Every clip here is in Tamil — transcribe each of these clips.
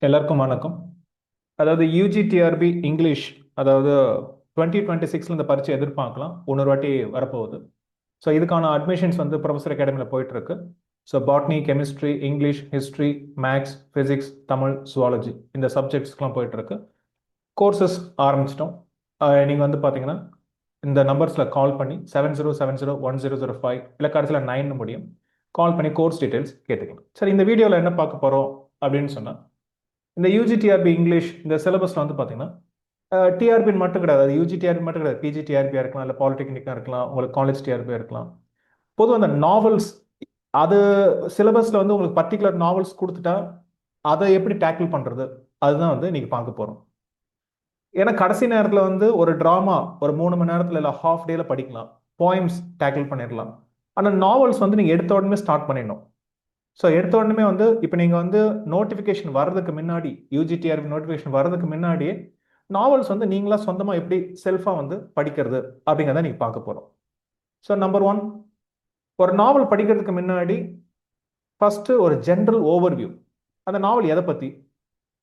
எல்லாருக்கும் வணக்கம். அதாவது யூஜிடிஆர்பி இங்கிலீஷ், அதாவது 2026 இந்த பரீட்சை எதிர்பார்க்கலாம். இன்னொரு வாட்டி வரப்போகுது. ஸோ இதுக்கான அட்மிஷன்ஸ் வந்து ப்ரொஃபஸர் அகாடமியில் போயிட்டு இருக்கு. So botany, chemistry, English, history, maths, physics, Tamil, zoology இந்த சப்ஜெக்ட்ஸ்க்குலாம் போயிட்டு இருக்கு. கோர்சஸ் ஆரம்பிச்சிட்டோம். நீங்கள் வந்து பார்த்தீங்கன்னா இந்த நம்பர்ஸில் கால் பண்ணி 70701005 இல்லை கடைசியில் 9 முடியும். கால் பண்ணி கோர்ஸ் டீட்டெயில்ஸ் கேட்டுக்கலாம். சரி, இந்த வீடியோவில் என்ன பார்க்க போகிறோம் அப்படின்னு சொன்னால், இந்த யூஜிடிஆர்பி இங்கிலீஷ் இந்த சிலபஸ்ல வந்து பார்த்தீங்கன்னா டிஆர்பி மட்டும் கிடையாது. அது யூஜிடிஆர்பி மட்டும் கிடையாது. பிஜிடிஆர்பியாக இருக்கலாம், இல்லை பாலிடெக்னிக்காக இருக்கலாம், உங்களுக்கு காலேஜ் டிஆர்பியாக இருக்கலாம். பொதுவாக அந்த நாவல்ஸ், அது சிலபஸ்ல வந்து உங்களுக்கு பர்டிகுலர் நாவல்ஸ் கொடுத்துட்டா அதை எப்படி டேக்கிள் பண்ணுறது, அதுதான் வந்து இன்னைக்கு பார்க்க போகிறோம். ஏன்னா கடைசி நேரத்தில் வந்து ஒரு ட்ராமா ஒரு 3 மணி நேரத்தில் இல்லை ஹாஃப் டேல படிக்கலாம், போயம்ஸ் டேக்கிள் பண்ணிடலாம். ஆனால் நாவல்ஸ் வந்து நீங்கள் எடுத்த உடனே ஸ்டார்ட் பண்ணிடணும். ஸோ எடுத்த உடனே வந்து இப்போ நீங்கள் வந்து நோட்டிஃபிகேஷன் வர்றதுக்கு முன்னாடி, யூஜிடிஆர்பி நோட்டிஃபிகேஷன் வர்றதுக்கு முன்னாடியே நாவல்ஸ் வந்து நீங்களா சொந்தமாக எப்படி செல்ஃபாக வந்து படிக்கிறது அப்படிங்கிறத நீங்கள் பார்க்க போகிறோம். ஸோ நம்பர் 1, ஒரு நாவல் படிக்கிறதுக்கு முன்னாடி ஃபஸ்ட்டு ஒரு ஜென்ரல் ஓவர்வியூ. அந்த நாவல் எதை பற்றி,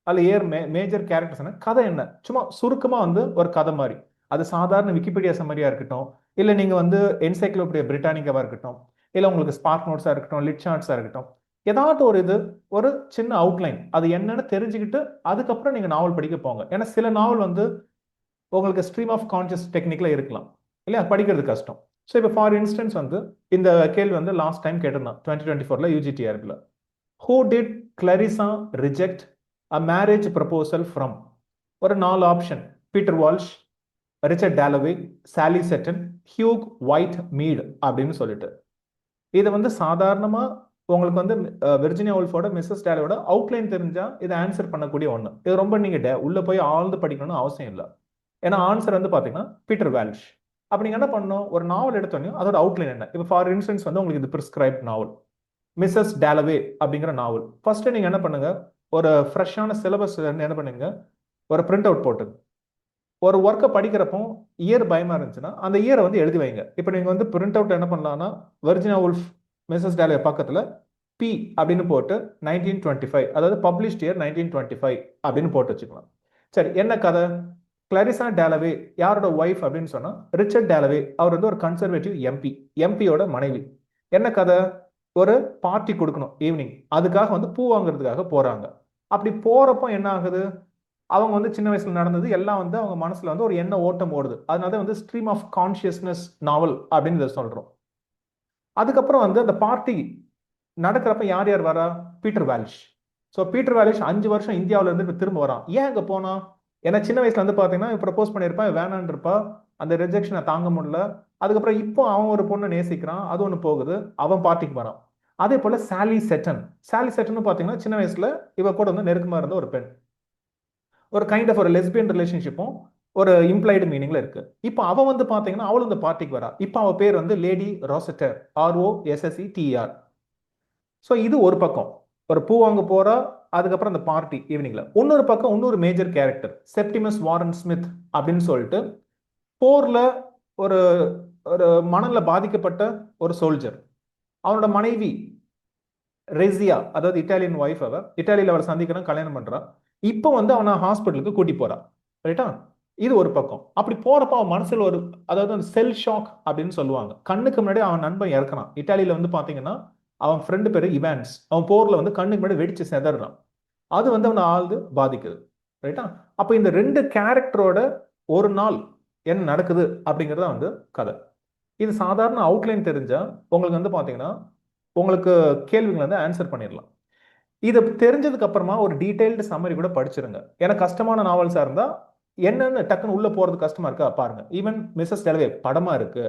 அதில் மேஜர் கேரக்டர்ஸ் என்ன, கதை என்ன, சும்மா சுருக்கமாக வந்து ஒரு கதை மாதிரி. அது சாதாரண விக்கிபீடியா சம்மரியாக இருக்கட்டும், இல்லை நீங்கள் வந்து என்சைக்ளோபீடியா பிரிட்டானிக்காவாக இருக்கட்டும், இல்லை உங்களுக்கு ஸ்பார்க் நோட்ஸாக இருக்கட்டும், லிட் சார்ட்ஸாக இருக்கட்டும், ஏதாவது ஒரு சின்ன அவுட்லைன் அது என்னன்னு தெரிஞ்சுக்கிட்டு அதுக்கப்புறம் நீங்கள் நாவல் படிக்க போங்க. ஏன்னா சில நாவல் வந்து உங்களுக்கு ஸ்ட்ரீம் ஆஃப் கான்சியஸ் டெக்னிக்கில் இருக்கலாம் இல்லையா, படிக்கிறது கஷ்டம். ஸோ இப்போ ஃபார் இன்ஸ்டன்ஸ் வந்து இந்த கேள்வி வந்து லாஸ்ட் டைம் கேட்டிருந்தான் 2024 யூஜிடிஆர்பியில். Who did Clarissa reject a marriage proposal from? ஒரு 4 option: Peter Walsh, Richard Dalloway, Sally Seton, Hugh Whitbread அப்படின்னு சொல்லிட்டு. இதை வந்து சாதாரணமாக உங்களுக்கு வந்து விர்ஜினியா உல்ஃபோட மிஸ்ஸஸ் டேலோட அவுட்லைன் தெரிஞ்சால் இதை ஆன்சர் பண்ணக்கூடிய ஒன்று. இது ரொம்ப நீங்கள் உள்ளே போய் ஆழ்ந்து படிக்கணும்னு அவசியம் இல்லை. ஏன்னா ஆன்சர் வந்து பார்த்தீங்கன்னா பீட்டர் வால்ஷ். அப்படி நீங்கள் என்ன பண்ணணும், ஒரு நாவல் எடுத்தோன்னே அதோட அவுட்லைன் என்ன. இப்போ ஃபார் இன்ஸ்டன்ஸ் வந்து உங்களுக்கு இது ப்ரிஸ்கிரைப் நாவல் மிஸ்ஸஸ் டேலவே அப்படிங்கிற நாவல். ஃபர்ஸ்ட் நீங்கள் என்ன பண்ணுங்க, ஒரு ஃப்ரெஷ்ஷான சிலபஸ் என்ன பண்ணுங்க, ஒரு பிரிண்ட் அவுட் போட்டுங்க. ஒரு ஒர்க்கை படிக்கிறப்போ இயர் பயமா இருந்துச்சுன்னா அந்த இயரை வந்து எழுதி வைங்க. இப்போ நீங்கள் வந்து பிரிண்ட் அவுட் என்ன பண்ணலாம்னா, வெர்ஜினியா உல்ஃப் மிஸ்ஸஸ் டேலவே பக்கத்தில் பி அப்படின்னு போட்டு 1925, அதாவது பப்ளிஷ்ட் இயர் 1925 அப்படின்னு போட்டு வச்சுக்கலாம். சரி, என்ன கதை? கிளரிசா டேலவே யாரோட ஒய்ஃப் அப்படின்னு சொன்னா ரிச்சர்ட் டேலவே. அவர் வந்து ஒரு கன்சர்வேட்டிவ் எம்பியோட மனைவி. என்ன கதை? ஒரு பார்ட்டி கொடுக்கணும் ஈவினிங், அதுக்காக வந்து பூ வாங்குறதுக்காக போறாங்க. அப்படி போறப்போ என்ன ஆகுது, அவங்க வந்து சின்ன வயசுல நடந்தது எல்லாம் வந்து அவங்க மனசுல வந்து ஒரு எண்ண ஓட்டம் ஓடுது. அதனால வந்து ஸ்ட்ரீம் ஆஃப் கான்சியஸ்னஸ் நாவல் அப்படின்னு இதை சொல்றோம். அதுக்கப்புறம் வந்து அந்த பார்ட்டி நடக்கிறப்ப யார் யார் வரா? Peter Walsh. So Peter Walsh 5 வருஷம் இந்தியாவில இருந்து திரும்ப வரான். ஏன் அங்கே போனா? ஏன்னா சின்ன வயசுல வந்து பார்த்தீங்கன்னா ப்ரப்போஸ் பண்ணியிருப்பான், வேணான் இருப்பா, அந்த ரிஜெக்ஷனை தாங்க முடியல. அதுக்கப்புறம் இப்போ அவன் ஒரு பொண்ணை நேசிக்கிறான், அது ஒன்று போகுது, அவன் பார்ட்டிக்கு வரான். அதே போல சாலி செட்டன். சாலி செட்டன் பார்த்தீங்கன்னா சின்ன வயசுல இவ கூட வந்து நெருக்கமாக இருந்த ஒரு பெண். ஒரு கைண்ட் ஆஃப் ஒரு லெஸ்பியன் ரிலேஷன்ஷிப்பும் ஒரு இம்ப்ளைடு மீனிங்ல இருக்கு. இப்போ அவன் வந்து பார்த்தீங்கன்னா அவளும் இந்த பார்ட்டிக்கு வரா. இப்போ அவ பேர் வந்து லேடி ராசெட்டர், ROSSETER. ஸோ இது ஒரு பக்கம், ஒரு பூ வாங்க போறா, அதுக்கப்புறம் அந்த பார்ட்டி ஈவினிங்ல. இன்னொரு பக்கம் இன்னொரு major character Septimus Warren Smith அப்படின்னு சொல்லிட்டு, போர்ல ஒரு ஒரு மனநில பாதிக்கப்பட்ட ஒரு சோல்ஜர். அவனோட மனைவி ரெசியா, அதாவது இட்டாலியன் ஒய்ஃப், அவ இட்டாலியில் அவரை சந்திக்கிறான், கல்யாணம் பண்றான். இப்போ வந்து அவனை ஹாஸ்பிட்டலுக்கு கூட்டி போறான். ரைட்டா? இது ஒரு பக்கம். அப்படி போறப்ப அவன் மனசுல ஒரு, அதாவது செல் ஷாக் அப்படின்னு சொல்லுவாங்க. கண்ணுக்கு முன்னாடி அவன் நண்பன் இறக்குறான். இட்டாலியில வந்து பாத்தீங்கன்னா அவன் ஃப்ரெண்டு பேரு இவான்ஸ். அவன் போர்ல வந்து கண்ணுக்கு முன்னாடி வெடிச்சு செதறான். அது வந்து அவனை ஆழ்ந்து பாதிக்குது. ரைட்டா? அப்ப இந்த 2 கேரக்டரோட ஒரு நாள் என்ன நடக்குது அப்படிங்கறத வந்து கதை. இது சாதாரண அவுட்லைன் தெரிஞ்சா உங்களுக்கு வந்து பாத்தீங்கன்னா உங்களுக்கு கேள்விகளை வந்து ஆன்சர் பண்ணிடலாம். இது தெரிஞ்சதுக்கு அப்புறமா ஒரு டீடைல்டு சம்மரி கூட படிச்சிருங்க. ஏன்னா கஷ்டமான நாவல்ஸா இருந்தா என்னன்னு டக்குன்னு உள்ள போறது கஷ்டமா இருக்கா பாருங்க. ஈவன் மிஸ்ஸஸ் டெலவே படமா இருக்கு,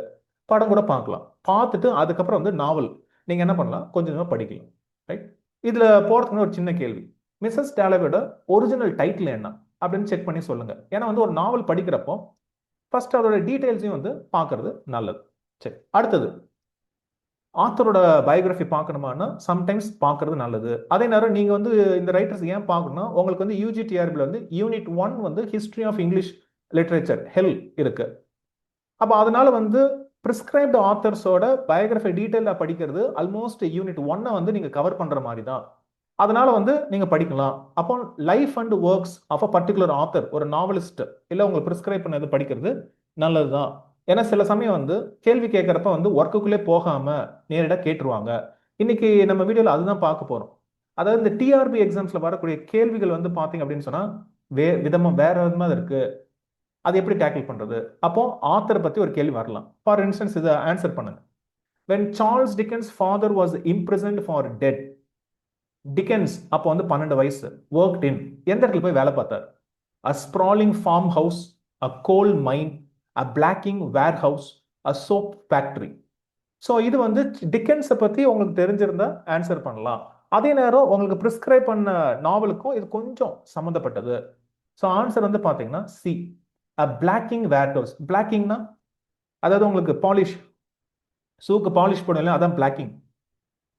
படம் கூட பார்க்கலாம். பார்த்துட்டு அதுக்கப்புறம் வந்து நாவல் நீங்க என்ன பண்ணலாம், கொஞ்சம் கொஞ்சமா படிக்கலாம். ரைட்? இதுல போறதுக்கு ஒரு சின்ன கேள்வி: மிஸ்ஸஸ் டேலவேட ஒரிஜினல் டைட்டில் என்ன அப்படின்னு செக் பண்ணி சொல்லுங்க. ஏன்னா வந்து ஒரு நாவல் படிக்கிறப்போ ஃபர்ஸ்ட் அதோட டீடைல்ஸையும் வந்து பார்க்கறது நல்லது. சரி, அடுத்தது ஆத்தரோட பயோகிராஃபி பார்க்கணுமானா சம்டைம்ஸ் பார்க்கறது நல்லது. அதே நேரம் நீங்க வந்து இந்த ரைட்டர்ஸ் ஏன் பார்க்கணும்னா, உங்களுக்கு வந்து யூஜிடிஆர்பியில் வந்து யூனிட் 1 வந்து ஹிஸ்டரி ஆஃப் இங்கிலீஷ் லிட்ரேச்சர் ஹெல் இருக்கு. அப்போ அதனால வந்து பிரிஸ்கிரைப்டு ஆத்தர்ஸோட பயோகிராஃபி டீட்டெயிலாக படிக்கிறது ஆல்மோஸ்ட் யூனிட் 1 வந்து நீங்க கவர் பண்ற மாதிரி தான். அதனால வந்து நீங்க படிக்கலாம். அப்போ life and works of a particular author, ஒரு நாவலிஸ்ட் இல்ல உங்களுக்கு பிரிஸ்கிரைப் பண்ணது படிக்கிறது நல்லதுதான். ஏன்னா சில சமயம் வந்து கேள்வி கேட்கறப்ப வந்து ஒர்க்குக்குள்ளே போகாம நேரடியா கேட்டுருவாங்க. இன்னைக்கு நம்ம வீடியோல அதுதான் பார்க்க போறோம். அதாவது இந்த டிஆர்பி எக்ஸாம்ஸ்ல வரக்கூடிய கேள்விகள் வந்து பாத்தீங்க அப்படின்னு சொன்னா வேற விதமா இருக்கு. அது எப்படி டேக்கிள் பண்றது? அப்போ ஆத்தரை பத்தி ஒரு கேள்வி வரலாம். ஃபார் இன்ஸ்டன்ஸ் இதை ஆன்சர் பண்ணுங்க. when Charles Dickens father was imprisoned for debt, Dickens அப்போ வந்து 12 வயசு, ஒர்க்ட் இன், எந்த இடத்துல போய் வேலை பார்த்தார்? a sprawling farmhouse, a coal mine, a blacking warehouse, a soap factory. So இது வந்து டிக்கன்ஸை பத்தி உங்களுக்கு தெரிஞ்சிருந்தா ஆன்சர் பண்ணலாம். அதே நேரம் உங்களுக்கு பிரிஸ்கிரைப் பண்ண நாவலுக்கும் இது கொஞ்சம் சம்மந்தப்பட்டது. ஸோ ஆன்சர் வந்து பார்த்தீங்கன்னா சி, a blacking warehouse. பிளாக்கிங்னா அதாவது உங்களுக்கு பாலிஷ், ஷூக்கு பாலிஷ் போடல, அதான் பிளாக்கிங்.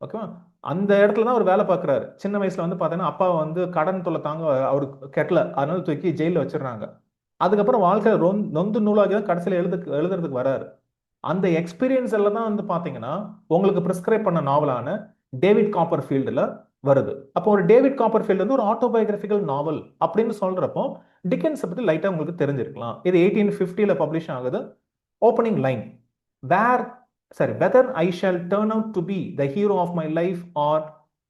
ஓகேவா? அந்த இடத்துல தான் அவர் வேலை பார்க்குறாரு. சின்ன வயசுல வந்து பார்த்தீங்கன்னா அப்பா வந்து கடன் தொல்லை தாங்க அவருக்கு கெட்டல, அதனால தூக்கி ஜெயிலில் வச்சிடுறாங்க. அதுக்கப்புறம் வாழ்க்கையில் நொந்து நூலாகி தான் கடைசியில் எழுதுறதுக்கு வராரு. அந்த எக்ஸ்பீரியன்ஸ் எல்லாம் தான் வந்து பார்த்தீங்கன்னா உங்களுக்கு ப்ரிஸ்கிரைப் பண்ண நாவலான டேவிட் காப்பர்ஃபீல்டில் வருது. அப்போ ஒரு டேவிட் காப்பர்ஃபீல்டு வந்து ஒரு ஆட்டோபயோகிராபிக்கல் நாவல் அப்படின்னு சொல்றப்போ டிக்கன்ஸை பற்றி லைட்டாக உங்களுக்கு தெரிஞ்சிருக்கலாம். இது 1850 பப்ளிஷ் ஆகுது. Opening line, whether I shall turn out to be the hero of my life or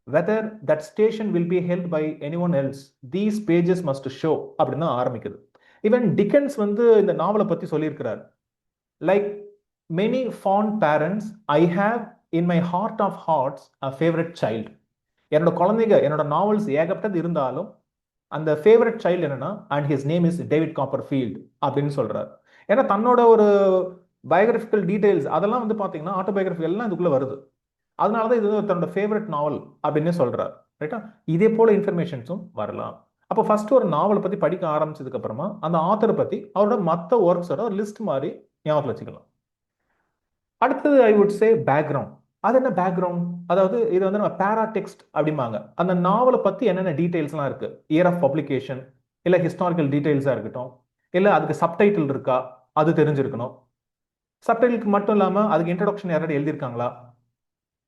whether that station will be held by anyone else, these pages must show அப்படின்னு ஆரம்பிக்குது. ஈவன் டிக்கன்ஸ் வந்து இந்த நாவலை பத்தி சொல்லியிருக்கிறார். Like many fond parents, I have in my heart of hearts a favorite child. என்னோட குழந்தைங்க, என்னோட நாவல்ஸ் ஏகப்பட்டது இருந்தாலும் அந்த ஃபேவரட் சைல்டு என்னன்னா, and his name is David Copperfield அப்படின்னு சொல்றாரு. ஏன்னா தன்னோட ஒரு பயோகிராபிக்கல் டீடைல்ஸ் அதெல்லாம் வந்து பார்த்தீங்கன்னா ஆட்டோபயோகிராஃபி எல்லாம் இதுக்குள்ள வருது. அதனால தான் இது தன்னோட ஃபேவரட் நாவல் அப்படின்னு சொல்றாரு. ரைட்டா? இதே போல இன்ஃபர்மேஷன்ஸும் வரலாம். அப்போ ஃபர்ஸ்ட் ஒரு நாவலை பத்தி படிக்க ஆரம்பிச்சதுக்கு அப்புறமா அந்த ஆத்தரை பத்தி அவரோட மற்ற ஒர்க்ஸோட ஒரு லிஸ்ட் மாதிரி ஞாபகம் வச்சுக்கலாம். அடுத்தது ஐ வுட் சே பேக்ரவுண்ட். அது என்ன பேக்ரவுண்ட்? அதாவது இது வந்து நம்ம பேரா டெக்ஸ்ட் அப்படிம்பாங்க. அந்த நாவலை பத்தி என்னென்ன டீடைல்ஸ்லாம் இருக்கு, இயர் ஆஃப் பப்ளிகேஷன், இல்லை ஹிஸ்டாரிக்கல் டீடைல்ஸாக இருக்கட்டும், இல்லை அதுக்கு சப்டைட்டில் இருக்கா அது தெரிஞ்சிருக்கணும். சப்டைட்டிலுக்கு மட்டும் இல்லாமல் அதுக்கு இன்ட்ரடக்ஷன் யாராவது எழுதியிருக்காங்களா,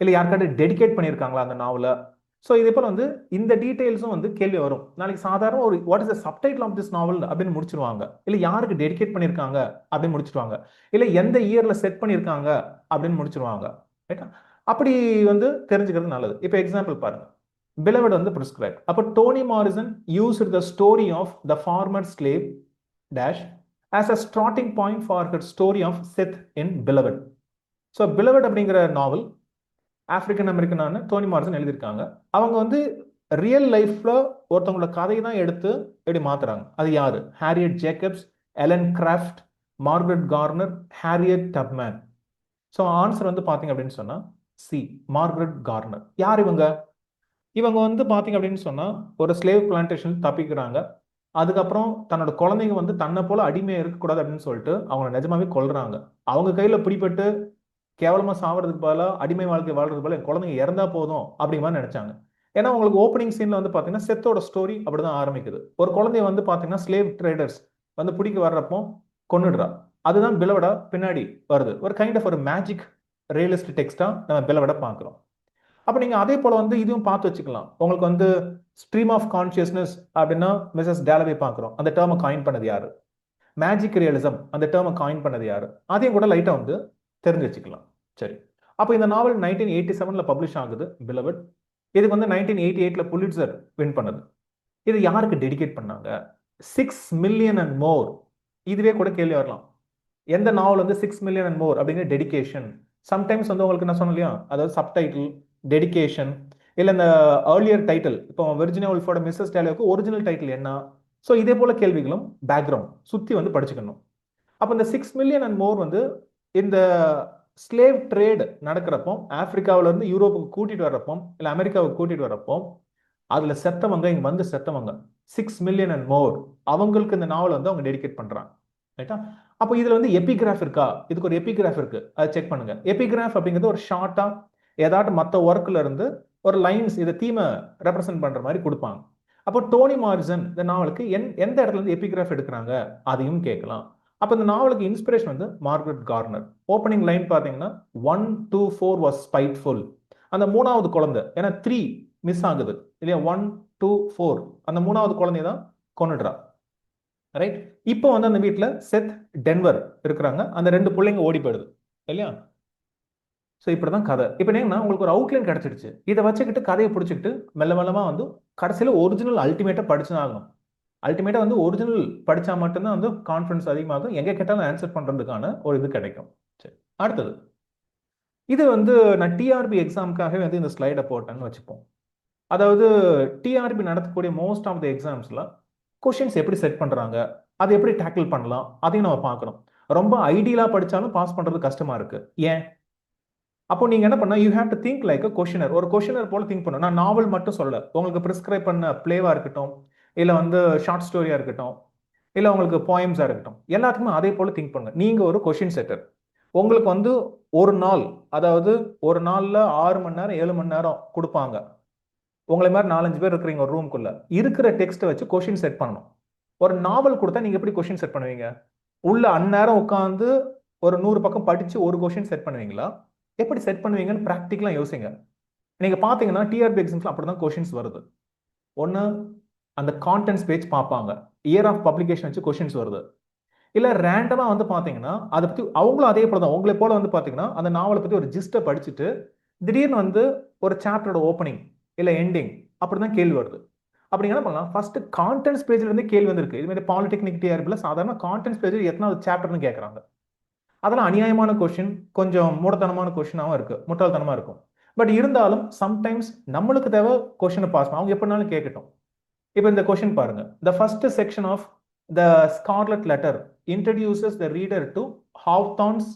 இல்லை யாருக்காவது டெடிகேட் பண்ணியிருக்காங்களா அந்த நாவலை. ஸோ இதே போல் வந்து இந்த டீடைல்ஸும் வந்து கேள்வி வரும். நாளைக்கு சாதாரண ஒரு what is the subtitle of this novel அப்படின்னு முடிச்சிருவாங்க. இல்லை யாருக்கு டெடிகேட் பண்ணியிருக்காங்க அப்படின்னு முடிச்சிருவாங்க. இல்லை எந்த இயர்ல செட் பண்ணியிருக்காங்க அப்படின்னு முடிச்சிருவாங்க. ரைட்டா? அப்படி வந்து தெரிஞ்சுக்கிறது நல்லது. இப்போ எக்ஸாம்பிள் பாருங்க, பிலவட் வந்து பிரிஸ்கிரைப். அப்போ Toni Morrison used the story of the former slave dash as a starting point for her story of Seth in Beloved. So beloved அப்படிங்கிற நாவல் ஆப்பிரிக்கன் அமெரிக்கனான டோனி மாரிசன் எழுதியிருக்காங்க. அவங்க வந்து ரியல் லைஃப்ல ஒருத்தவங்களோட கதையை தான் எடுத்து எப்படி மாத்துறாங்க. அது யாரு? Harriet Jacobs, Ellen Craft, Margaret Garner, Harriet Tubman. So answer வந்து பார்த்தீங்க அப்படின்னு சொன்னா சி, மார்கரெட் கார்னர். யார் இவங்க? இவங்க வந்து பார்த்தீங்க அப்படின்னு சொன்னா ஒரு ஸ்லேவ் பிளான்டேஷன் தப்பிக்கிறாங்க. அதுக்கப்புறம் தன்னோட குழந்தைங்க வந்து தன்னை போல அடிமையா இருக்கக்கூடாது அப்படின்னு சொல்லிட்டு அவங்க நிஜமாவே கொல்றாங்க. அவங்க கையில பிடிபட்டு கேவலமா சாவறதுக்கு பதிலாக அடிமை வாழ்க்கை வாழ்றதுக்கு பதிலாக குழந்தைங்க இறந்தா போதும் அப்படிங்கிற மாதிரி நினைச்சாங்க. ஏன்னா உங்களுக்கு ஓப்பனிங் சீன்ல வந்து பாத்தீங்கன்னா செத்தோட ஸ்டோரி அப்படிதான் ஆரம்பிக்குது. ஒரு குழந்தைய வந்து பாத்தீங்கன்னா ஸ்லேவ் ட்ரேடர்ஸ் வந்து பிடிக்க வர்றப்போ கொன்னுடுறா. அதுதான் பிலவடா பின்னாடி வருது. ஒரு கைண்ட் ஆஃப் ஒரு மேஜிக் ரியலிஸ்ட் டெக்ஸ்டா நம்ம பிலவடா பார்க்கிறோம். அப்ப நீங்க அதே போல வந்து இதுவும் பார்த்து வச்சுக்கலாம். உங்களுக்கு வந்து ஸ்ட்ரீம் ஆஃப் கான்சியஸ்னஸ் அப்படின்னா மிஸ்ஸஸ் டேலவே பார்க்கிறோம். அந்த டேர்மை காயின் பண்ணது யாரு? மேஜிக் ரியலிசம் அந்த டேர்மை காயின் பண்ணது யாரு? அதையும் கூட லைட்டா வந்து தெரிஞ்சு வச்சுக்கலாம். சரி, அப்போ இந்த நாவல் 1987 பப்ளிஷ் ஆகுது பிலவட். இதுக்கு வந்து 1988 புலிட்சர் வின் பண்ணுது. இது யாருக்கு டெடிகேட் பண்ணாங்க? 6 மில்லியன் அண்ட் மோர். இதுவே கூட கேள்வி வரலாம். எந்த நாவல் வந்து 6 மில்லியன் அண்ட் மோர் அப்படிங்கிற டெடிகேஷன். சம்டைம்ஸ் வந்து உங்களுக்கு என்ன சொன்னோம் இல்லையா, அதாவது சப்டைட்டில், டெடிகேஷன், இல்லை இந்த ஏர்லியர் டைட்டில். இப்போ வெர்ஜினியா உல்ஃபோட மிஸ்ஸஸ் டேலியோக்கு ஒரிஜினல் டைட்டில் என்ன? ஸோ இதே போல கேள்விகளும் பேக்ரவுண்ட் சுற்றி வந்து படிச்சுக்கணும். அப்போ இந்த 6 மில்லியன் அண்ட் மோர் வந்து இந்த ஸ்லேவ் ட்ரேட் நடக்கிறப்போ ஆப்பிரிக்காவில இருந்து யூரோப்புக்கு கூட்டிட்டு வர்றப்போ இல்லை அமெரிக்காவுக்கு கூட்டிட்டு வர்றப்போ அதுல செத்தவங்க இங்க வந்து செத்தவங்க 6 மில்லியன் அண்ட் மோர் அவங்களுக்கு இந்த நாவல் வந்து அவங்க டெடிகேட் பண்றாங்க. ரைட்டா? அப்போ இதுல வந்து எபிகிராஃப் இருக்கா? இதுக்கு ஒரு எபிகிராஃப் இருக்கு, அதை செக் பண்ணுங்க. எபிகிராஃப் அப்படிங்கிறது ஒரு ஷார்ட்டா ஏதாட்டு மற்ற ஒர்க்ல இருந்து ஒரு லைன்ஸ் இதை தீமை ரெப்ரசென்ட் பண்ற மாதிரி கொடுப்பாங்க. அப்போ டோனி மாரிசன் இந்த நாவலுக்கு எந்த இடத்துல இருந்து எபிகிராஃப் எடுக்கிறாங்க அதையும் கேட்கலாம். அப்போ இந்த நாவலுக்கு இன்ஸ்பிரேஷன் வந்து மார்கரெட் கார்னர். ஓப்பனிங் லைன் பார்த்தீங்கன்னா 1, 2, 4 was spiteful. அந்த மூணாவது குழந்தை, ஏன்னா 3 மிஸ் ஆகுது. இல்லையா, 1 2 4 அந்த 3வது குழந்தைய தான் கொன்னுடுறா. ரைட். இப்போ வந்து அந்த வீட்டில் செத் டென்வர் இருக்கிறாங்க, அந்த 2 பிள்ளைங்க ஓடி போயிடுது இல்லையா. ஸோ இப்படிதான் கதை. இப்போ என்னன்னா உங்களுக்கு ஒரு அவுட்லைன் கிடைச்சிடுச்சு, இதை வச்சுக்கிட்டு கதையை பிடிச்சிக்கிட்டு மெல்ல மெல்லமா வந்து கடைசியில் ஒரிஜினல் அல்டிமேட்டா படிச்சுதான் ஆகணும். அல்டிமேட்டா வந்து ஒரிஜினல் படிச்சா மட்டும்தான் வந்து கான்ஃபிடன்ஸ் அதிகமாகும், எங்க கேட்டாலும் ஆன்சர் பண்றதுக்கான ஒரு இது கிடைக்கும். சரி, அடுத்தது இது வந்து நான் டிஆர்பி எக்ஸாமுக்காகவே வந்து இந்த ஸ்லைடை போட்டேன்னு வச்சுப்போம். அதாவது டிஆர்பி நடத்தக்கூடிய மோஸ்ட் ஆஃப் த எக்ஸாம்ஸ்ல கொஷின்ஸ் எப்படி செட் பண்றாங்க, அதை எப்படி டேக்கிள் பண்ணலாம், அதையும் நம்ம பார்க்கணும். ரொம்ப ஐடியலா படிச்சாலும் பாஸ் பண்றது கஷ்டமா இருக்கு. ஏன்? அப்போ நீங்க என்ன பண்ணா, you have to think like questionnaire. ஒரு கொஷினர் போல திங்க் பண்ணணும். நான் நாவல் மட்டும் சொல்லல, உங்களுக்கு பிரிஸ்கிரைப் பண்ண பிளேவா இருக்கட்டும், இல்ல வந்து ஷார்ட் ஸ்டோரியா இருக்கட்டும், இல்ல உங்களுக்கு போயம்ஸா இருக்கட்டும், எல்லாத்துக்குமே அதே போல திங்க் பண்ணுங்க. நீங்க ஒரு கொஷின் செட்டர். உங்களுக்கு வந்து ஒரு நாள், அதாவது ஒரு நாள்ல 6 மணி நேரம் 7 மணி நேரம் கொடுப்பாங்க. உங்களை மாதிரி 4-5 பேர் இருக்கிறீங்க ஒரு ரூம்குள்ள, இருக்கிற டெக்ஸ்ட்டை வச்சு கொஷின் செட் பண்ணணும். ஒரு நாவல் கொடுத்தா நீங்க எப்படி கொஷின் செட் பண்ணுவீங்க? உள்ள அந்நேரம் உட்காந்து ஒரு 100 பக்கம் படிச்சு ஒரு கொஷின் செட் பண்ணுவீங்களா? எப்படி செட் பண்ணுவீங்கன்னு பிராக்டிக்கலா யோசிங்க. நீங்க பாத்தீங்கன்னா டிஆர்பி எக்ஸாம்ஸ்ல அப்படிதான் கொஷின்ஸ் வருது. ஒன்னு அந்த கான்டென்ட்ஸ் பேஜ் பார்ப்பாங்க, இயர் ஆஃப் பப்ளிகேஷன் வச்சு கொஷின்ஸ் வருது. இல்ல ரேண்டமா வந்து பாத்தீங்கன்னா அதை பத்தி அவங்களும் அதே போல தான், உங்களை போல வந்து பாத்தீங்கன்னா அந்த நாவலை பத்தி ஒரு ஜிஸ்ட்டை படிச்சுட்டு திடீர்னு வந்து ஒரு சாப்டரோட ஓப்பனிங் இல்ல எண்டிங் அப்படிதான் கேள்வி வருது. அப்படி என்ன பண்ணலாம், ஃபர்ஸ்ட் கான்டென்ட்ஸ் பேஜ்ல இருந்து கேள்வி வந்திருக்கு. இது மாதிரி பாலிடெக்னிக் டிஆர்பில சாதாரண கான்டென்ட்ஸ் பேஜ் எத்தனாவது சாப்டர்னு கேட்கறாங்க. அதெல்லாம் அநியாயமான கொஸ்டின், கொஞ்சம் மூடத்தனமான கொஸ்டினாவும் இருக்கு, முட்டாள்தனமா இருக்கும். பட் இருந்தாலும் சம்டைம்ஸ் நம்மளுக்கு தேவை கொஸ்டினை பாஸ், அவங்க எப்படினாலும் கேட்கட்டும். இப்போ இந்த கொஸ்டின் பாருங்க. The first section of the Scarlet Letter introduces the reader to Hawthorne's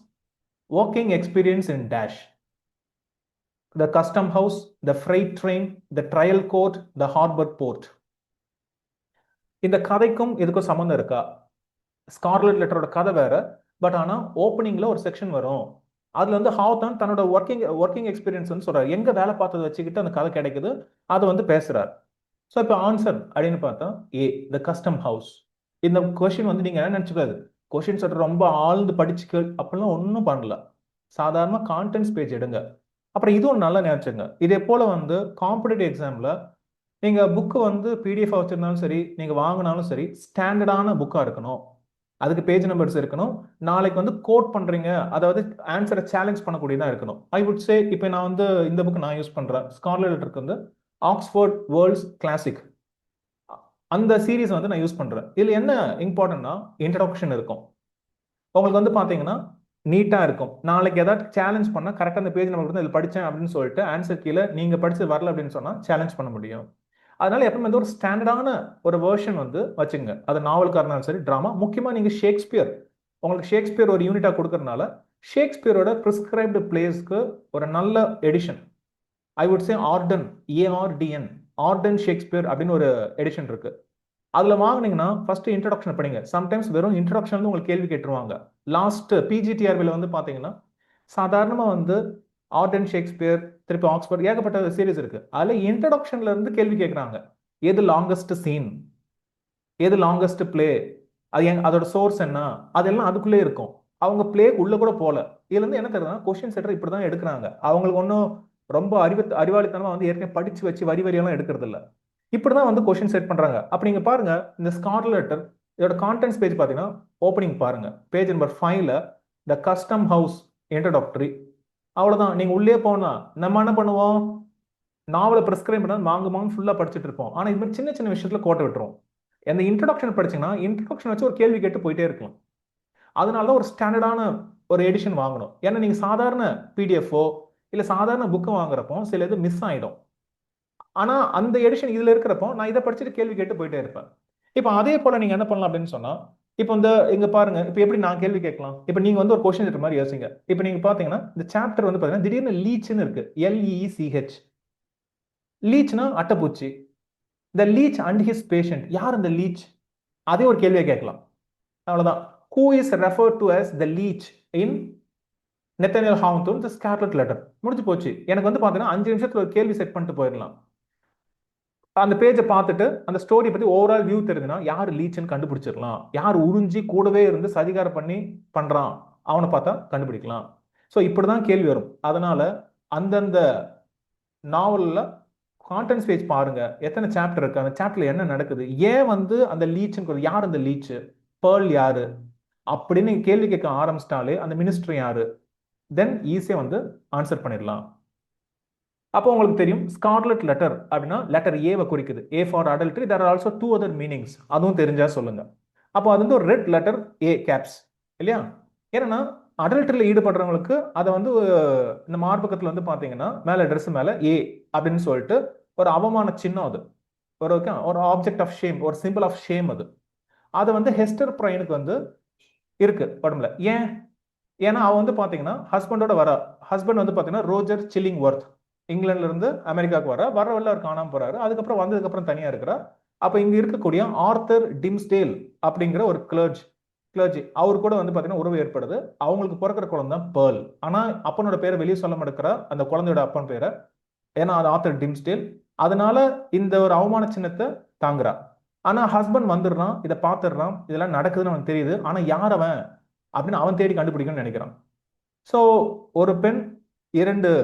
working experience in dash, the custom house, the freight train, the trial court, the harbor port. இந்த கதைக்கும் இதுக்கும் சம்மந்தம் இருக்கா? ஸ்கார்லெட் லெட்டரோட கதை வேற, பட் ஆனா ஓப்பனிங்ல ஒரு செக்ஷன் வரும், அதுல வந்து ஹாவ்தார்ன் தன்னோட ஒர்க்கிங் எக்ஸ்பீரியன்ஸ் வந்து சொல்றாரு, எங்க வேலை பார்த்ததை வச்சுக்கிட்டு அந்த கதை கிடைக்குது, அதை வந்து பேசுறாரு. ஸோ இப்போ ஆன்சர் அப்படின்னு பார்த்தா ஏ, த கஸ்டம் ஹவுஸ். இந்த கொஸ்டின் வந்து நீங்க என்ன நினைச்சுக்காது, கொஸ்டின் சொல்ற ரொம்ப ஆழ்ந்து படிச்சுக்க அப்படிலாம் ஒன்றும் பண்ணல. சாதாரண கான்டென்ட்ஸ் பேஜ் எடுங்க. அப்புறம் இதுவும் நல்லா நினைச்சுங்க, இதே போல வந்து காம்படிட்டிவ் எக்ஸாம்ல நீங்க புக்கு வந்து பிடிஎஃப் வச்சிருந்தாலும் சரி, நீங்க வாங்கினாலும் சரி, ஸ்டாண்டர்டான புக்கா இருக்கணும். அதுக்கு பேஜ் நம்பர்ஸ் இருக்கணும். நாளைக்கு வந்து கோட் பண்றீங்க, அதாவது ஆன்சரை சேலஞ்ச் பண்ணக்கூடியதா இருக்கணும். ஐ வுட் சே இப்போ நான் வந்து இந்த புக் நான் யூஸ் பண்றேன், ஸ்கார்லெட் லெட்டருக்கு வந்து ஆக்ஸ்போர்ட் வேர்ல்ட்ஸ் கிளாசிக், அந்த சீரீஸ் வந்து நான் யூஸ் பண்றேன். இதுல என்ன இம்பார்ட்டன்ட்னா இன்ட்ரோடக்ஷன் இருக்கும். உங்களுக்கு வந்து பாத்தீங்கன்னா நீட்டா இருக்கும். நாளைக்கு ஏதாவது சேலஞ்ச் பண்ணா கரெக்டா அந்த பேஜ் நம்பர் வந்து இதில் படிச்சேன் அப்படின்னு சொல்லிட்டு ஆன்சர் கீழே நீங்க படிச்சு வரல அப்படின்னு சொன்னா சேலஞ்ச் பண்ண முடியும். அதனால எப்பவுமே வந்து ஒரு ஸ்டாண்டர்டான ஒரு வெர்ஷன் வந்து வச்சுங்க. அது நாவலுக்காக இருந்தாலும் சரி, டிராமா. முக்கியமா நீங்க ஷேக்ஸ்பியர், உங்களுக்கு ஷேக்ஸ்பியர் ஒரு யூனிட்டா கொடுக்கறதுனால ஷேக்ஸ்பியரோட பிரிஸ்கிரைப்டு பிளேஸ்க்கு ஒரு நல்ல edition, I would say Arden, A R D N, Arden Shakespeare அப்படின்னு ஒரு எடிஷன் இருக்கு. அதுல வாங்கினீங்கன்னா ஃபர்ஸ்ட் இன்ட்ரோடக்ஷன் படிங்க. சம்டைம்ஸ் வெறும் இன்ட்ரோடக்ஷன் வந்து உங்களுக்கு கேள்வி கேட்டுருவாங்க. லாஸ்ட் பிஜிடிஆர்பியில் வந்து பாத்தீங்கன்னா சாதாரணமா வந்து ஆர்டன் ஷேக்ஸ்பியர், திருப்பி ஆக்ஸ்போர்ட், ஏகப்பட்ட சீரீஸ் இருக்கு. அதுல இன்ட்ரோடக்ஷன்ல இருந்து கேள்வி கேட்கறாங்க. எது லாங்கஸ்ட் சீன், எது லாங்கஸ்ட் பிளே, அதோட சோர்ஸ் என்ன, அதெல்லாம் அதுக்குள்ளே இருக்கும். அவங்க பிளே உள்ள கூட போல. இதுல இருந்து என்ன தெரியுதுன்னா கொஸ்டின் செட்டர் இப்படிதான் எடுக்கிறாங்க. அவங்களுக்கு ஒன்றும் ரொம்ப அறிவாளித்தனமா வந்து ஏற்கனவே படிச்சு வச்சு வரி வரியெல்லாம் எடுக்கிறது இல்லை. இப்படிதான் வந்து கொஸ்டின் செட் பண்றாங்க. அப்ப நீங்க பாருங்க, இந்த ஸ்கார்லெட் லெட்டர் இதோட கான்டென்ட்ஸ் பேஜ் பாத்தீங்கன்னா ஓப்பனிங் பாருங்க, பேஜ் நம்பர் 5ல த கஸ்டம் ஹவுஸ் இன்ட்ரோடக்டரி. அவ்வளவுதான். நீங்க உள்ளே போனா நம்ம என்ன பண்ணுவோம், நாவலை பிரிஸ்கிரைப் பண்ணா மாங்கு ஃபுல்லா படிச்சுட்டு இருப்போம். ஆனா இது மாதிரி சின்ன சின்ன விஷயத்துல கோட்டை விட்டுரும். அந்த இன்ட்ரோடக்ஷன் படிச்சீங்கன்னா இன்ட்ரோடக்ஷன் வச்சு ஒரு கேள்வி கேட்டு போயிட்டே இருக்கலாம். அதனாலதான் ஒரு ஸ்டாண்டர்டான ஒரு எடிஷன் வாங்கணும். ஏன்னா நீங்க சாதாரண பிடிஎஃப்ஓ இல்ல சாதாரண புக்கு வாங்குறப்போ சில இது மிஸ் ஆயிடும். ஆனா அந்த எடிஷன் இதுல இருக்கிறப்போ நான் இதை படிச்சுட்டு கேள்வி கேட்டு போயிட்டே இருப்பேன். இப்போ அதே போல நீங்க என்ன பண்ணலாம் அப்படின்னு சொன்னா, இப்போ இந்த இங்க பாருங்க, இப்போ எப்படி நான் கேள்வி கேட்கலாம். இப்போ நீங்க வந்து ஒரு கொஸ்டின் இருக்கிற மாதிரி யோசிங்க. இப்போ நீங்க பாத்தீங்கன்னா இந்த சாப்டர் வந்து பாத்தீங்கன்னா திடீர்னு லீச்னு இருக்கு, LEECH. லீச்னா அட்டைப்பூச்சி. The leech and his patient, யார் அந்த லீச், அதே ஒரு கேள்வியை கேட்கலாம். அவ்வளவுதான். Who is referred to as the leech in Nathaniel Hawthorne the Scarlet Letter. முடிஞ்சு போச்சு. எனக்கு வந்து பாத்தீங்கன்னா 5 நிமிஷத்துல ஒரு கேள்வி செட் பண்ணிட்டு போயிடலாம். அந்த பேஜை பார்த்துட்டு அந்த ஸ்டோரி பத்தி ஓவரால் வியூ தெரிஞ்சுன்னா யார் லீச்னு கண்டுபிடிச்சிடலாம். யார் உறிஞ்சி கூடவே இருந்து சதிகாரம் பண்ணி பண்றான் அவனை பார்த்தா கண்டுபிடிக்கலாம். ஸோ இப்படிதான் கேள்வி வரும். அதனால அந்தந்த நாவல்ல கான்டென்ட்ஸ் பேஜ் பாருங்க, எத்தனை சாப்டர் இருக்கு, அந்த சாப்டர்ல என்ன நடக்குது, ஏன் வந்து அந்த லீச்சுன்னு, யார் அந்த லீச்சு, பேர்ல் யாரு அப்படின்னு கேள்வி கேட்க ஆரம்பிச்சிட்டாலே அந்த மினிஸ்டர் யாரு, தென் ஈஸியா வந்து ஆன்சர் பண்ணிடலாம். அப்போ உங்களுக்கு தெரியும் ஸ்கார்லெட் லெட்டர் அப்படின்னா லெட்டர் ஏவை குறிக்குது, A for adultery. There are also 2 other meanings, அதுவும் தெரிஞ்சா சொல்லுங்க. அப்போ அது வந்து ஒரு ரெட் லெட்டர் ஏ கேப்ஸ் இல்லையா. ஏன்னா அடல்ட்ரியில் ஈடுபடுறவங்களுக்கு அதை வந்து இந்த மார்பகத்தில் வந்து பார்த்தீங்கன்னா மேலே ட்ரெஸ் மேலே ஏ அப்படின்னு சொல்லிட்டு ஒரு அவமான சின்னம், அது ஒரு ஆப்ஜெக்ட் ஆஃப் ஷேம், ஒரு சிம்பிள் ஆஃப் ஷேம். அது வந்து ஹெஸ்டர் பிரைனுக்கு வந்து இருக்கு உடம்புல. ஏன்னா அவ வந்து பாத்தீங்கன்னா ஹஸ்பண்டோட வர, ஹஸ்பண்ட் வந்து பாத்தீங்கன்னா ரோஜர் சில்லிங்வொர்த், இங்கிலாந்துல இருந்து அமெரிக்காவுக்கு வர வழில அவர் காணாம போறாரு. அதுக்கப்புறம் வந்ததுக்கு அப்புறம் தனியா இருக்கிறா. அப்ப இங்க இருக்கக்கூடிய ஆர்தர் டிம்ஸ்டேல் அப்படிங்கிற ஒரு கிளர்ஜி அவர் கூட வந்து பாத்தீங்கன்னா உறவு ஏற்படுது. அவங்களுக்கு பிறக்கிற குழந்தை தான் பேர்ல். ஆனா அப்பனோட பேரை வெளியே சொல்ல மாட்டேங்கிற அந்த குழந்தையோட அப்பன் பேரை, ஏன்னா அது ஆர்தர் டிம்ஸ்டேல். அதனால இந்த ஒரு அவமான சின்னத்தை தாங்குறா. ஆனா ஹஸ்பண்ட் வந்துடுறான், இதை பார்த்துடுறான், இதெல்லாம் நடக்குதுன்னு அவனுக்கு தெரியுது. ஆனா யார் அவன் அப்படின்னு அவன் தேடி கண்டுபிடிக்கணும்னு நினைக்கிறான். ஸோ ஒரு பெண் 2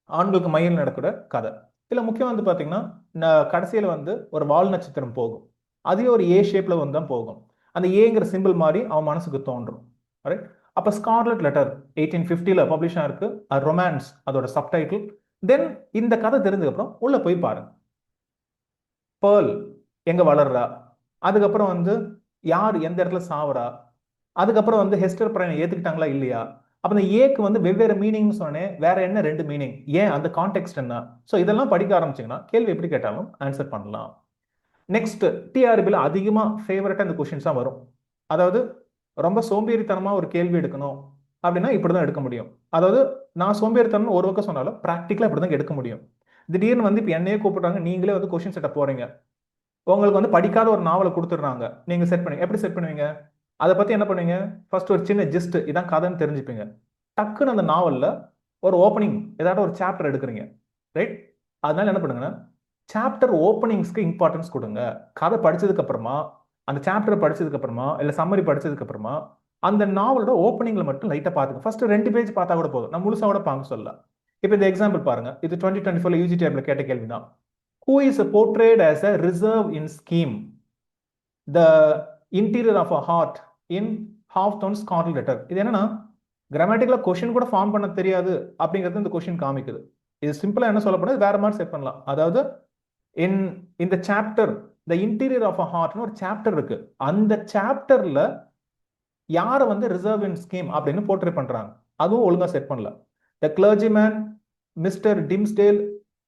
ஆண்களுக்கு மையில் நடக்கிற கதை. இதுல முக்கியம் வந்து பாத்தீங்கன்னா கடைசியில வந்து ஒரு வால் நட்சத்திரம் போகும், அதே ஒரு ஏ ஷேப்ல வந்து தான் போகும். அந்த ஏங்கிற சிம்பிள் மாதிரி அவன் மனசுக்கு தோன்றும். ரைட். அப்ப ஸ்கார்லெட் லெட்டர் 1850 பப்ளிஷ் ஆயிருக்கு, ரொமான்ஸ் அதோட சப்டைட்டில். தென் இந்த கதை தெரிஞ்சதுக்கு அப்புறம் உள்ள போய் பாருங்க, பேர்ல் எங்க வளர்றா, அதுக்கப்புறம் வந்து யார் எந்த இடத்துல சாவரா, அதுக்கப்புறம் வந்து ஹெஸ்டர் பிரைனை ஏத்துக்கிட்டாங்களா இல்லையா, அப்ப இந்த ஏக்கு வந்து வெவ்வேறு மீனிங் சொன்னேன், வேற என்ன 2 மீனிங், ஏன் அந்த கான்டெக்ட் என்ன. ஸோ இதெல்லாம் படிக்க ஆரம்பிச்சீங்கன்னா கேள்வி எப்படி கேட்டாலும் ஆன்சர் பண்ணலாம். நெக்ஸ்ட் டிஆர்பியில் அதிகமா ஃபேவரட்டா இந்த கொஸ்டின்ஸ் தான் வரும். அதாவது ரொம்ப சோம்பேறித்தனமா ஒரு கேள்வி எடுக்கணும் அப்படின்னா இப்படிதான் எடுக்க முடியும். அதாவது நான் சோம்பேறித்தனம் ஒரு பக்கம் சொன்னாலும் ப்ராக்டிக்கலா இப்படிதான் எடுக்க முடியும். திடீர்னு வந்து இப்போ என்னையே கூப்பிடுறாங்க, நீங்களே வந்து கொஸ்டின் செட்ட போறீங்க, உங்களுக்கு வந்து படிக்காத ஒரு நாவலை கொடுத்துடுறாங்க, நீங்க செட் பண்ணி எப்படி செட் பண்ணுவீங்க, அதை பத்தி என்ன பண்ணுவீங்க, ஃபர்ஸ்ட் ஒரு சின்ன ஜிஸ்ட் இதான் கதைன்னு தெரிஞ்சுப்பீங்க. டக்குன்னு அந்த நாவல்ல ஒரு ஓப்பனிங் ஏதாவது ஒரு சாப்டர் எடுக்கிறீங்க, ரைட். அதனால என்ன பண்ணுங்கன்னா சாப்டர் ஓப்பனிங்ஸ்க்கு இம்பார்ட்டன்ஸ் கொடுங்க. கதை படிச்சதுக்கு அப்புறமா, அந்த சாப்டர் படிச்சதுக்கு அப்புறமா இல்ல சம்மரி படிச்சதுக்கு அப்புறமா அந்த நாவலோட ஓப்பனிங்ல மட்டும் லைட்டா பாத்துங்க. ஃபர்ஸ்ட் 2 பேஜ் பார்த்தா கூட போதும், நான் முழுசா கூட பாங்க சொல்ல. இப்போ இந்த எக்ஸாம்பிள் பாருங்க, இது 2024 யூஜி டேபிள்ல கேட்ட கேள்விதான். Who is portrayed as a reserve in scheme, the interior of a heart in Hawthorne's Scarlet Letter? இது என்னன்னா கிராமட்டிக்கலா கொஸ்டின் கூட ஃபார்ம் பண்ண தெரியாது அப்படிங்கிறது இந்த கொஸ்டின் காமிக்குது. இது சிம்பிளா என்ன சொல்லப்படுது, வேற மாதிரி செட் பண்ணலாம். அதாவது இந்த chapter the interior of a ஹார்ட்னு ஒரு சாப்டர் இருக்கு, அந்த சாப்டர்ல யாரை வந்து ரிசர்வ் இன் ஸ்கீம் அப்படின்னு போர்ட்ரே பண்றாங்க, அதுவும் ஒழுங்கா செட் பண்ணல. The clergyman, Mr Dimmesdale,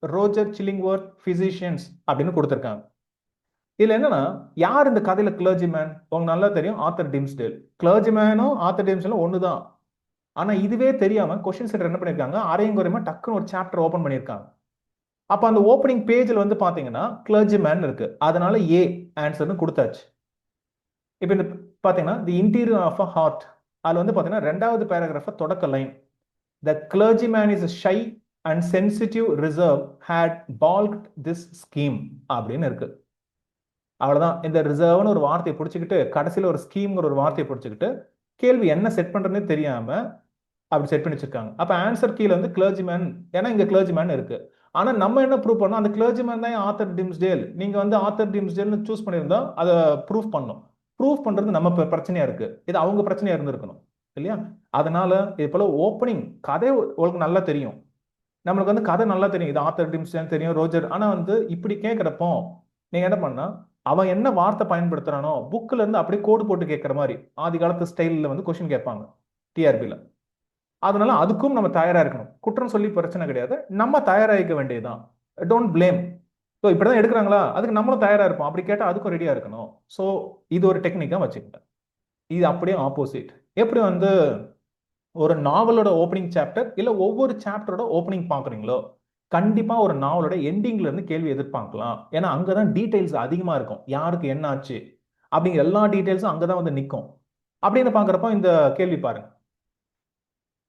Roger Chillingworth, physicians அப்படின்னு கொடுத்துருக்காங்க. இதுல என்னன்னா யார் இந்த கதையில கிளர்ஜிமேன், உங்களுக்கு நல்லா தெரியும் ஆர்தர் டிம்ஸ்டேல். கிளர்ஜிமேனும் ஆர்தர் டிம்ஸ்டேலும் ஒண்ணுதான். ஆனா இதுவே தெரியாம கொஸ்டின் செட்டர் என்ன பண்ணிருக்காங்க, அரையும் குறையுமா டக்குன்னு ஒரு சாப்டர் ஓபன் பண்ணிருக்காங்க. அப்ப அந்த ஓப்பனிங் பேஜ்ல வந்து பாத்தீங்கன்னா கிளர்ஜிமேன் இருக்கு, அதனால ஏ ஆன்சர்னு கொடுத்தாச்சு. இப்ப இந்த பாத்தீங்கன்னா the interior of a heart, அதுல வந்து பாத்தீங்கன்னா 2வது பேராகிராஃப் தொடக்க line, the clergyman is shy and sensitive reserve had balked this scheme அப்படின்னு இருக்கு. அவ்வளவுதான். இந்த ரிசர்வ்னு ஒரு வார்த்தையை பிடிச்சிக்கிட்டு கடைசியில ஒரு ஸ்கீம்ங்கிற ஒரு வார்த்தையை பிடிச்சிக்கிட்டு கேள்வி என்ன செட் பண்றதுன்னு தெரியாம அப்படி செட் பண்ணி வச்சிருக்காங்க. அப்ப ஆன்சர் கீழே வந்து கிளர்ஜிமேன், ஏன்னா இங்க கிளர்ஜிமேன் இருக்கு. ஆனா நம்ம என்ன ப்ரூவ் பண்ணோம், அந்த கிளர்ஜிமேன் தான் ஆர்தர் டிம்ஸ்டேல். நீங்க வந்து ஆர்தர் டிம்ஸ்டேல்னு சூஸ் பண்ணியிருந்தா அதை ப்ரூவ் பண்ணணும். ப்ரூவ் பண்றது நம்ம பிரச்சனையா இருக்கு, இது அவங்க பிரச்சனையா இருந்திருக்கணும் இல்லையா. அதனால இது போல ஓப்பனிங் கதை உங்களுக்கு நல்லா தெரியும், நம்மளுக்கு வந்து கதை நல்லா தெரியும், இது ஆர்தர் டிம்ஸ்டேல் தெரியும், ரோஜர். ஆனா வந்து இப்படி கேட்கிறப்போ நீங்க என்ன பண்ணா அவன் என்ன வார்த்தை பயன்படுத்துறானோ புக்ல இருந்து அப்படியே கோடு போட்டு கேட்கிற மாதிரி ஆதி காலத்து ஸ்டைல்ல வந்து கொஸ்டின் கேட்பாங்க டிஆர்பில. அதனால அதுக்கும் நம்ம தயாரா இருக்கணும். குற்றம் சொல்லி பிரச்சனை கிடையாது, நம்ம தயாராகிக்க வேண்டியதுதான். Don't blame. ஸோ இப்படிதான் எடுக்கிறாங்களா, அதுக்கு நம்மளும் தயாரா இருப்போம், அப்படி கேட்டால் அதுக்கும் ரெடியா இருக்கணும். ஸோ இது ஒரு டெக்னிக்கா வச்சுக்கோங்க. இது அப்படியே ஆப்போசிட். எப்படி வந்து ஒரு நாவலோட ஓப்பனிங் சாப்டர் இல்ல ஒவ்வொரு சாப்டரோட ஓப்பனிங் பாக்குறீங்களோ கண்டிப்பா ஒரு நாவலோட எண்டிங்ல இருந்து கேள்வி எதிர்பார்க்கலாம். ஏன்னா அங்கதான் டீடைல்ஸ் அதிகமா இருக்கும், யாருக்கு என்ன ஆச்சு அப்படிங்கிற எல்லா டீடைல்ஸும் அங்கதான் வந்து நிற்கும். அப்படின்னு பாக்குறப்போ இந்த கேள்வி பாருங்க,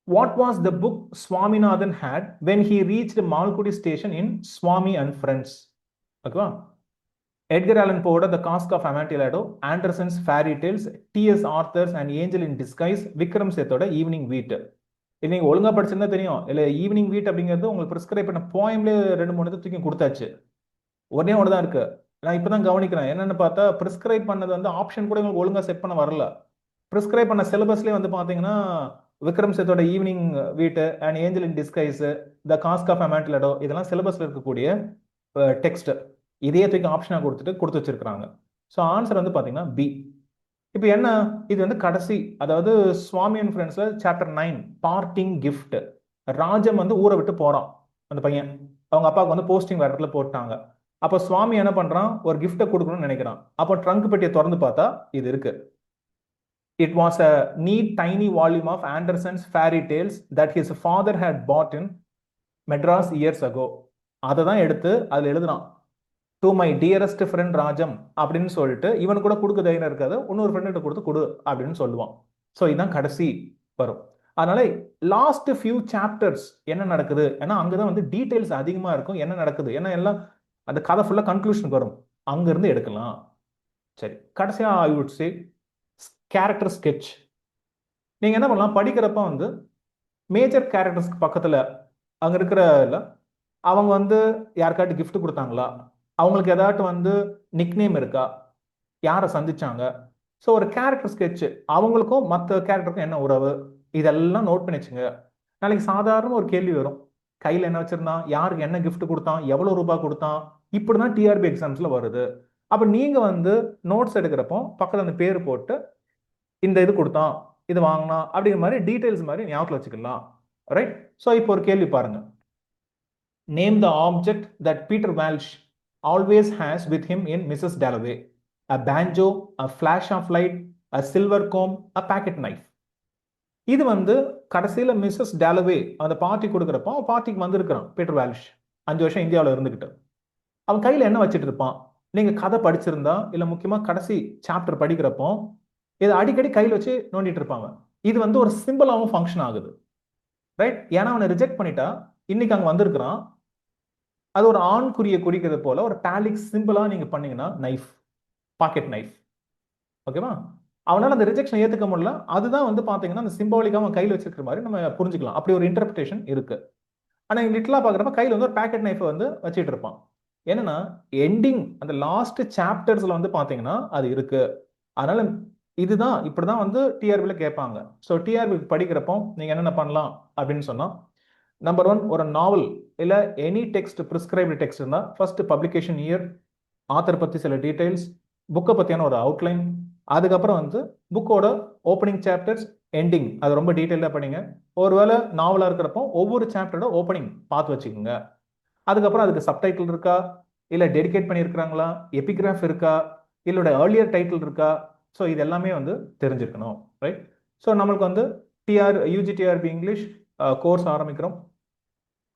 what was the book Swaminathan had when he reached Malkudi station in Swami and Friends? ஓகேவா. எட்கர் ஆலன் போவோட the cask of Amontillado, Andersen's fairy tales, T S Arthur's and angel in disguise, Vikram சேத்தோட ஈவினிங் வீட். நீங்க ஒழுங்கா படிச்சிருந்தா தெரியும். இல்ல ஈவினிங் வீட் அப்படிங்கிறது உங்களுக்கு ப்ரிஸ்கிரைப் பண்ண போயம்லேயே 2 3 இது தூக்கி கொடுத்தாச்சு. ஒன்னே ஒன்று தான் இருக்கு. நான் இப்பதான் கவனிக்கிறேன். என்னன்னு பார்த்தா ப்ரிஸ்கிரைப் பண்ணது வந்து ஆப்ஷன் கூட உங்களுக்கு ஒழுங்கா செட் பண்ண வரல. ப்ரிஸ்கிரைப் பண்ண சிலபஸ்லேயே வந்து பார்த்தீங்கன்னா விக்ரம் சேத்தோட evening wheat and angel in disguise, the cask of Amontillado இதெல்லாம் சிலபஸ்ல இருக்கக்கூடிய டெக்ஸ்ட். இதையே தூக்கி ஆப்ஷனாக கொடுத்து வச்சிருக்காங்க. ஸோ ஆன்சர் வந்து பார்த்தீங்கன்னா பி. இப்போ என்ன, இது வந்து கடைசி, அதாவது சுவாமி அண்ட் ஃப்ரெண்ட்ஸ்ல சாப்டர் 9 பார்ட்டிங் கிஃப்ட். ராஜம் வந்து ஊரை விட்டு போறான் அந்த பையன். அவங்க அப்பாவுக்கு வந்து போஸ்டிங் வேற இடத்துல போட்டாங்க. அப்போ சுவாமி என்ன பண்றான், ஒரு கிஃப்ட்டை கொடுக்கணும்னு நினைக்கிறான். அப்போ ட்ரங்க் பெட்டியை திறந்து பார்த்தா இது இருக்கு. It was a neat tiny volume of Andersen's fairy tales that his father had bought in Madras years ago. அதை தான் எடுத்து அதில் எழுதுறான், to my dearest friend Rajam அப்படின்னு சொல்லிட்டு. இவன் கூட கொடுக்க தைரியம் இருக்காது, இன்னொரு ஃப்ரெண்ட கொடுத்து கொடு அப்படின்னு சொல்லுவான். ஸோ இதுதான் கடைசி வரும். அதனால லாஸ்ட் ஃபியூ சாப்டர்ஸ் என்ன நடக்குது, ஏன்னா அங்கதான் வந்து டீடைல்ஸ் அதிகமா இருக்கும். என்ன நடக்குது, ஏன்னா எல்லாம் அந்த கதை ஃபுல்லா கன்க்ளூஷன் வரும், அங்க இருந்து எடுக்கலாம். சரி, கடைசியா ஐ வுட் சே கேரக்டர் ஸ்கெட்ச். நீங்க என்ன பண்ணலாம், படிக்கிறப்ப வந்து மேஜர் கேரக்டர்ஸ்க்கு பக்கத்துல அங்க இருக்கிற அவங்க வந்து யாருக்காட்டு கிஃப்ட் கொடுத்தாங்களா, அவங்களுக்கு ஏதாட்டும் வந்து நிக்நேம் இருக்கா, யாரை சந்திச்சாங்க, ஸோ ஒரு கேரக்டர் ஸ்கெட்ச், அவங்களுக்கும் மற்ற கேரக்டருக்கும் என்ன உறவு, இதெல்லாம் நோட் பண்ணி வச்சுங்க. நாளைக்கு சாதாரண ஒரு கேள்வி வரும், கையில் என்ன வச்சிருந்தான், யாருக்கு என்ன கிஃப்ட் கொடுத்தான், எவ்வளோ ரூபாய் கொடுத்தான், இப்படிதான் டிஆர்பி எக்ஸாம்ஸ்ல வருது. அப்போ நீங்க வந்து நோட்ஸ் எடுக்கிறப்போ பக்கத்தில் அந்த பேர் போட்டு இந்த இது கொடுத்தான், இது வாங்கினா அப்படிங்கிற மாதிரி டீடைல்ஸ் மாதிரி ஞாபகத்தில் வச்சுக்கலாம். ரைட். ஸோ இப்போ ஒரு கேள்வி பாருங்க. Name the object that Peter Walsh always has with him in Mrs. Dalloway. A banjo, a flash of light, a silver comb, a pocket knife. இது வந்து கடைசியில் மிஸ்ஸஸ் டேலவே அந்த பார்ட்டி கொடுக்குறப்போ பார்ட்டிக்கு வந்திருக்கிறான் பீட்டர் வால்ஷ். 5 வருஷம் இந்தியாவில் இருந்துக்கிட்டு அவன் கையில் என்ன வச்சுட்டு இருப்பான். நீங்க கதை படிச்சிருந்தா இல்ல முக்கியமா கடைசி சாப்டர் படிக்கிறப்போ இதை அடிக்கடி கையில் வச்சு நோண்டிட்டு இருப்பாங்க. இது வந்து ஒரு சிம்பிளாகவும் ஃபங்க்ஷன் ஆகுது. ரைட். ஏன்னா அவனை ரிஜெக்ட் பண்ணிட்டா, இன்னைக்கு அங்கே வந்திருக்கிறான், அது ஒரு ஆண் குறியை குறிக்கிறது போல ஒரு டாலிக் சிம்பிளா நீங்க பண்ணீங்கன்னா நைஃப், பாக்கெட் நைஃப். ஓகேவா? அவனால அந்த ரிஜெக்ஷன் ஏத்துக்க முடியல, அதுதான் வந்து பாத்தீங்கன்னா அந்த சிம்பாலிக்கா அவன் கையில் வச்சிருக்கிற மாதிரி நம்ம புரிஞ்சுக்கலாம். அப்படி ஒரு இன்டர்பிரேஷன் இருக்கு. ஆனா லிட்டலா பாக்குறப்ப கையில் வந்து ஒரு பாக்கெட் நைஃப் வந்து வச்சுட்டு இருப்பான். என்னன்னா எண்டிங் அந்த லாஸ்ட் சாப்டர்ஸ்ல வந்து பாத்தீங்கன்னா அது இருக்கு. அதனால இதுதான் இப்படிதான் வந்து டிஆர்பில கேட்பாங்க. ஸோ டிஆர்பி படிக்கிறப்போ நீங்க என்னென்ன பண்ணலாம் அப்படின்னு சொன்னா, நம்பர் 1 ஒரு நாவல் இல்ல எனி டெக்ஸ்ட் பிரிஸ்கிரைப்டு டெக்ஸ்ட் இருந்தா ஃபர்ஸ்ட் பப்ளிகேஷன் இயர், ஆத்தர் பத்தி சில டீடைல்ஸ், புக்கை பத்தியான ஒரு அவுட்லைன், அதுக்கப்புறம் வந்து புக்கோட ஓப்பனிங் சாப்டர்ஸ், எண்டிங் அது ரொம்ப டீட்டெயிலாக படிங்க. ஒருவேளை நாவலாக இருக்கிறப்போ ஒவ்வொரு சாப்டரோட ஓப்பனிங் பார்த்து வச்சுக்கோங்க. அதுக்கப்புறம் அதுக்கு சப்டைட்டில் இருக்கா, இல்லை டெடிகேட் பண்ணியிருக்கிறாங்களா, எபிகிராஃப் இருக்கா, இல்லோட ஏர்லியர் டைட்டில் இருக்கா, ஸோ இது எல்லாமே வந்து தெரிஞ்சிருக்கணும். ரைட். ஸோ நம்மளுக்கு வந்து யூஜிடிஆர்பி இங்கிலீஷ் கோர்ஸ் ஆரம்பிக்கிறோம்.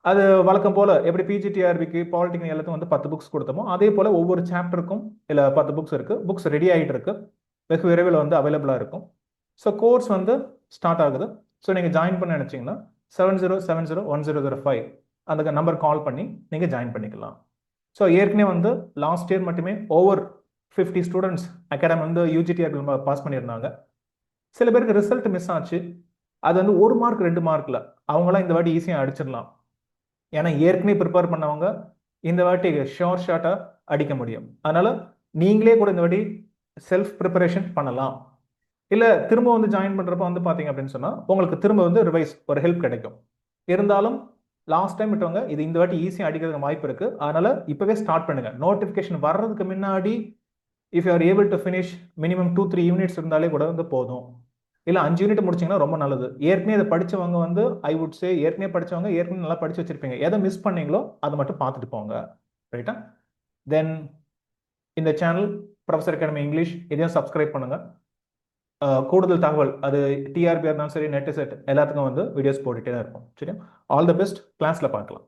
அது வழக்கம் போல எப்படி பிஜிடிஆர்பிக்கு பாலிடெக்னிக் எல்லாத்துக்கும் வந்து 10 புக்ஸ் கொடுத்தோமோ அதே போல ஒவ்வொரு சாப்டருக்கும் இல்லை 10 புக்ஸ் இருக்கு. புக்ஸ் ரெடி ஆகிட்டு இருக்கு, வெகு விரைவில் வந்து அவைலபிளாக இருக்கும். ஸோ கோர்ஸ் வந்து ஸ்டார்ட் ஆகுது. ஸோ நீங்கள் ஜாயின் பண்ண நினைச்சீங்கன்னா 70701005 அந்த நம்பர் கால் பண்ணி நீங்கள் ஜாயின் பண்ணிக்கலாம். ஸோ ஏற்கனவே வந்து லாஸ்ட் இயர் மட்டுமே ஓவர் 50 ஸ்டூடெண்ட்ஸ் அகாடமி வந்து யூஜிடிஆர்பி பாஸ் பண்ணியிருந்தாங்க. சில பேருக்கு ரிசல்ட் மிஸ் ஆச்சு. அது வந்து 1 மார்க் 2 மார்க்ல அவங்களாம் இந்த வாட்டி ஈஸியாக அடிச்சிடலாம். ஏன்னா ஏற்கனவே ப்ரிப்பேர் பண்ணவங்க இந்த வாட்டி ஷார்ட் ஷார்ட்டா அடிக்க முடியும். அதனால நீங்களே கூட இந்த வாட்டி செல்ஃப் ப்ரிப்பரேஷன் பண்ணலாம். இல்ல திரும்ப வந்து ஜாயின் பண்றப்ப வந்து பாத்தீங்க அப்படின்னு சொன்னா உங்களுக்கு திரும்ப வந்து ரிவைஸ் ஒரு ஹெல்ப் கிடைக்கும். இருந்தாலும் லாஸ்ட் டைம் விட்டவங்க இது இந்த வாட்டி ஈஸியா அடிக்கிறதுக்கு வாய்ப்பு இருக்கு. அதனால இப்பவே ஸ்டார்ட் பண்ணுங்க. நோட்டிபிகேஷன் வர்றதுக்கு முன்னாடி if you are able to finish minimum 2-3 units இருந்தாலே கூட வந்து போதும். இல்லை 5 யூனிட் முடிச்சிங்கன்னா ரொம்ப நல்லது. ஏற்கனவே இதை படித்தவங்க வந்து ஐ வுட் சே ஏற்கனவே படித்தவங்க ஏற்கனவே நல்லா படித்து வச்சிருப்பீங்க. எதை மிஸ் பண்ணீங்களோ அதை மட்டும் பார்த்துட்டு போங்க. ரைட்டா? தென் இந்த சேனல் ப்ரொஃபசர் அகாடமி இங்கிலீஷ் இதையும் சப்ஸ்கிரைப் பண்ணுங்க. கூடுதல் தகவல் அது டிஆர்பியாக இருந்தாலும் சரி, நெட் செட் எல்லாத்துக்கும் வந்து வீடியோஸ் போட்டுகிட்டே தான் இருக்கும். சரியா? All the best. கிளாஸில் பார்க்கலாம்.